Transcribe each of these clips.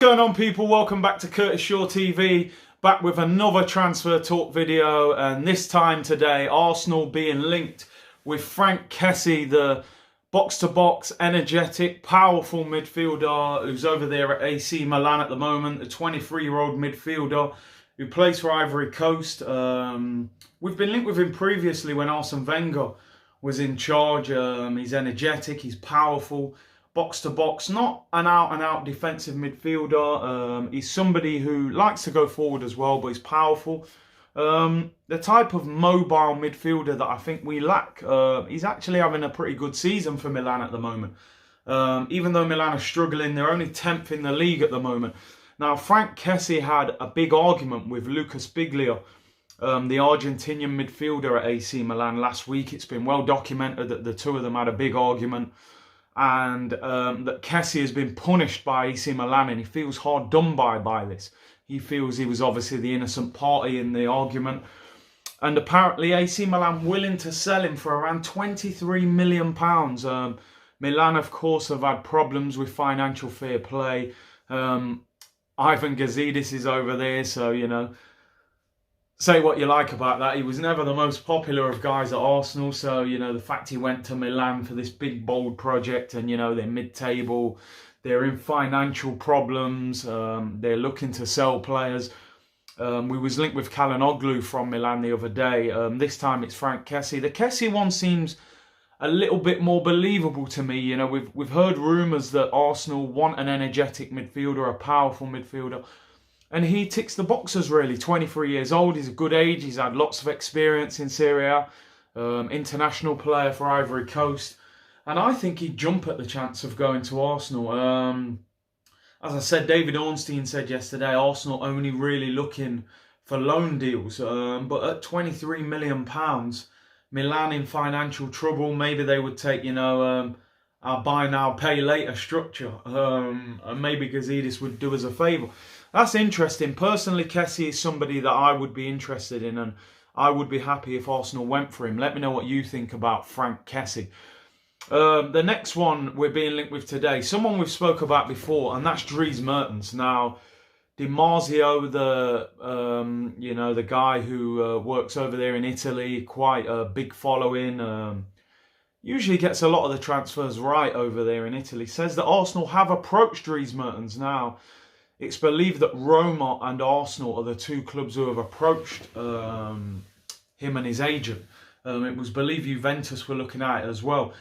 What's going on, people? Welcome back to Curtis Shaw TV, back with another transfer talk video, and this time today Arsenal being linked with Franck Kessie, the box-to-box, energetic, powerful midfielder who's over there at AC Milan at the moment, the 23-year-old midfielder who plays for Ivory Coast. We've been linked with him previously when Arsene Wenger was in charge. He's energetic, he's powerful, box to box, not an out-and-out defensive midfielder. He's somebody who likes to go forward as well, but he's powerful. The type of mobile midfielder that I think we lack. He's actually having a pretty good season for Milan at the moment. Even though Milan are struggling, they're only 10th in the league at the moment. Now, Franck Kessie had a big argument with Lucas Biglia, the Argentinian midfielder at AC Milan last week. It's been well documented that the two of them had a big argument, and that Kessie has been punished by AC Milan, and he feels hard done by this. He feels he was obviously the innocent party in the argument, and apparently AC Milan willing to sell him for around £23 million. Milan, of course, have had problems with financial fair play. Ivan Gazidis is over there, so, you know, say what you like about that. He was never the most popular of guys at Arsenal. So, you know, the fact he went to Milan for this big, bold project, and, you know, they're mid-table, they're in financial problems, they're looking to sell players. We was linked with Calhanoglu from Milan the other day. This time it's Franck Kessie. The Kessie one seems a little bit more believable to me. You know, we've heard rumours that Arsenal want an energetic midfielder, a powerful midfielder. And he ticks the boxes, really. 23 years old, he's a good age, he's had lots of experience in Serie A, international player for Ivory Coast. And I think he'd jump at the chance of going to Arsenal. As I said, David Ornstein said yesterday, Arsenal only really looking for loan deals. But at £23 million, Milan in financial trouble, maybe they would take, you know, our buy now, pay later structure. And maybe Gazidis would do us a favour. That's interesting. Personally, Kessie is somebody that I would be interested in, and I would be happy if Arsenal went for him. Let me know what you think about Franck Kessie. The next one we're being linked with today, someone we've spoke about before, and that's Dries Mertens. Now, Di Marzio, you know, the guy who works over there in Italy, quite a big following, usually gets a lot of the transfers right over there in Italy, says that Arsenal have approached Dries Mertens. Now, it's believed that Roma and Arsenal are the two clubs who have approached him and his agent. It was believed Juventus were looking at it as well.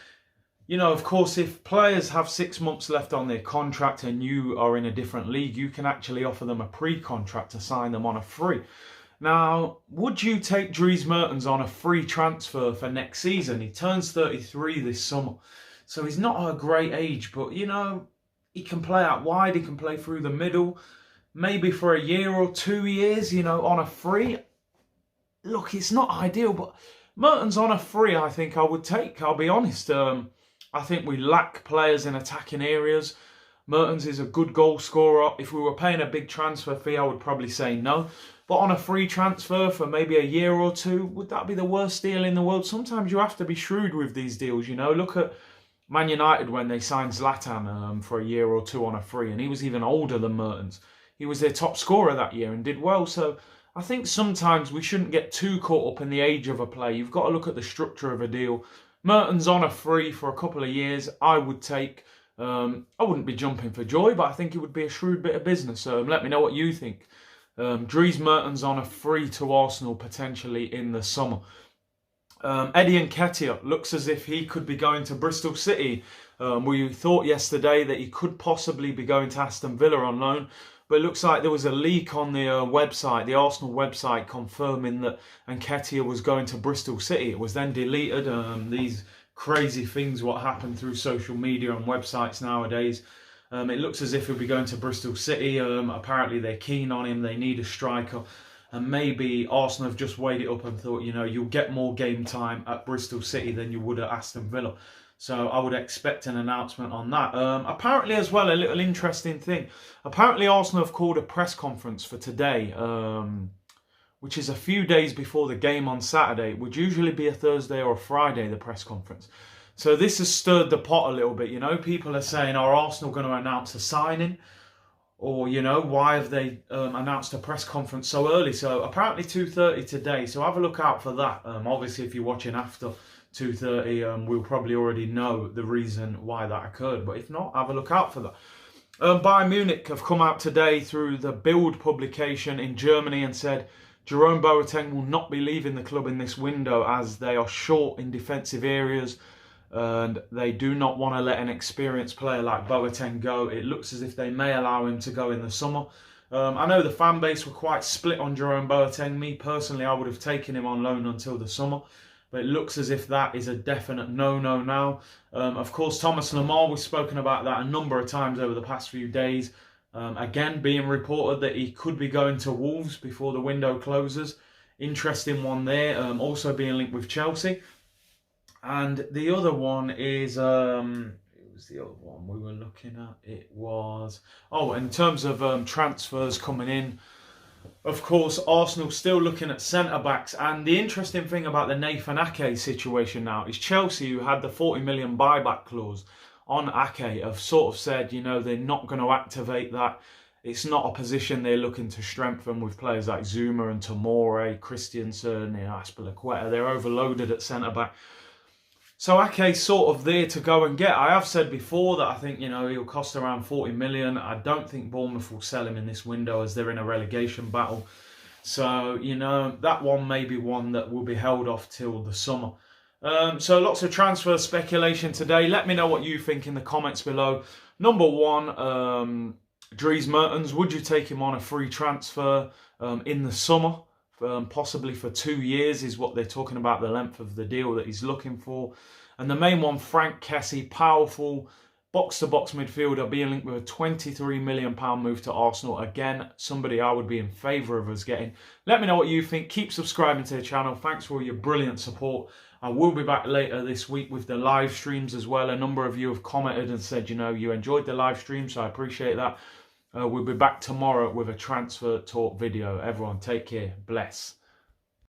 You know, of course, if players have 6 months left on their contract and you are in a different league, you can actually offer them a pre-contract to sign them on a free. Now, would you take Dries Mertens on a free transfer for next season? He turns 33 this summer, so he's not a great age, but, you know, he can play out wide, he can play through the middle, maybe for a year or 2 years, you know, on a free. Look, it's not ideal, but Mertens on a free, I think I would take, I'll be honest. I think we lack players in attacking areas. Mertens is a good goal scorer. If we were paying a big transfer fee, I would probably say no. But on a free transfer for maybe a year or two, would that be the worst deal in the world? Sometimes you have to be shrewd with these deals, you know. Look at Man United when they signed Zlatan for a year or two on a free, and he was even older than Mertens. He was their top scorer that year and did well. So I think sometimes we shouldn't get too caught up in the age of a player. You've got to look at the structure of a deal. Mertens on a free for a couple of years, I would take. I wouldn't be jumping for joy, but I think it would be a shrewd bit of business. Let me know what you think. Dries Mertens on a free to Arsenal potentially in the summer. Eddie Nketiah looks as if he could be going to Bristol City. We thought yesterday that he could possibly be going to Aston Villa on loan, but it looks like there was a leak on the website, the Arsenal website, confirming that Nketiah was going to Bristol City. It was then deleted. These crazy things, what happen through social media and websites nowadays. It looks as if he'll be going to Bristol City. Apparently they're keen on him. They need a striker. And maybe Arsenal have just weighed it up and thought, you know, you'll get more game time at Bristol City than you would at Aston Villa. So I would expect an announcement on that. Apparently as well, a little interesting thing. Apparently Arsenal have called a press conference for today, which is a few days before the game on Saturday. It would usually be a Thursday or a Friday, the press conference. So this has stirred the pot a little bit, you know. People are saying, are Arsenal going to announce a signing? Or, you know, why have they announced a press conference so early? So apparently 2:30 today. So have a look out for that. Obviously, if you're watching after 2:30, we'll probably already know the reason why that occurred. But if not, have a look out for that. Bayern Munich have come out today through the Bild publication in Germany and said Jerome Boateng will not be leaving the club in this window as they are short in defensive areas. And they do not want to let an experienced player like Boateng go. It looks as if they may allow him to go in the summer. I know the fan base were quite split on Jerome Boateng. Me personally, I would have taken him on loan until the summer. But it looks as if that is a definite no-no now. Of course, Thomas Lemar, we've spoken about that a number of times over the past few days. Again, being reported that he could be going to Wolves before the window closes. Interesting one there. Also being linked with Chelsea. And the other one is, it was the other one we were looking at. It was, in terms of transfers coming in, of course, Arsenal still looking at centre-backs. And the interesting thing about the Nathan Ake situation now is Chelsea, who had the 40 million buyback clause on Ake, have sort of said, you know, they're not going to activate that. It's not a position they're looking to strengthen with players like Zuma and Tomori, Christensen, Aspilicueta. They're overloaded at centre-back. So Ake's sort of there to go and get. I have said before that I think, you know, he'll cost around 40 million. I don't think Bournemouth will sell him in this window as they're in a relegation battle. So, you know, that one may be one that will be held off till the summer. So lots of transfer speculation today. Let me know what you think in the comments below. Number one, Dries Mertens. Would you take him on a free transfer in the summer? Possibly for 2 years is what they're talking about, the length of the deal that he's looking for. And the main one, Franck Kessie, powerful box-to-box midfielder, being linked with a £23 million move to Arsenal. Again, somebody I would be in favour of us getting. Let me know what you think. Keep subscribing to the channel. Thanks for all your brilliant support. I will be back later this week with the live streams as well. A number of you have commented and said, you know, you enjoyed the live stream, so I appreciate that. We'll be back tomorrow with a transfer talk video. Everyone, take care. Bless.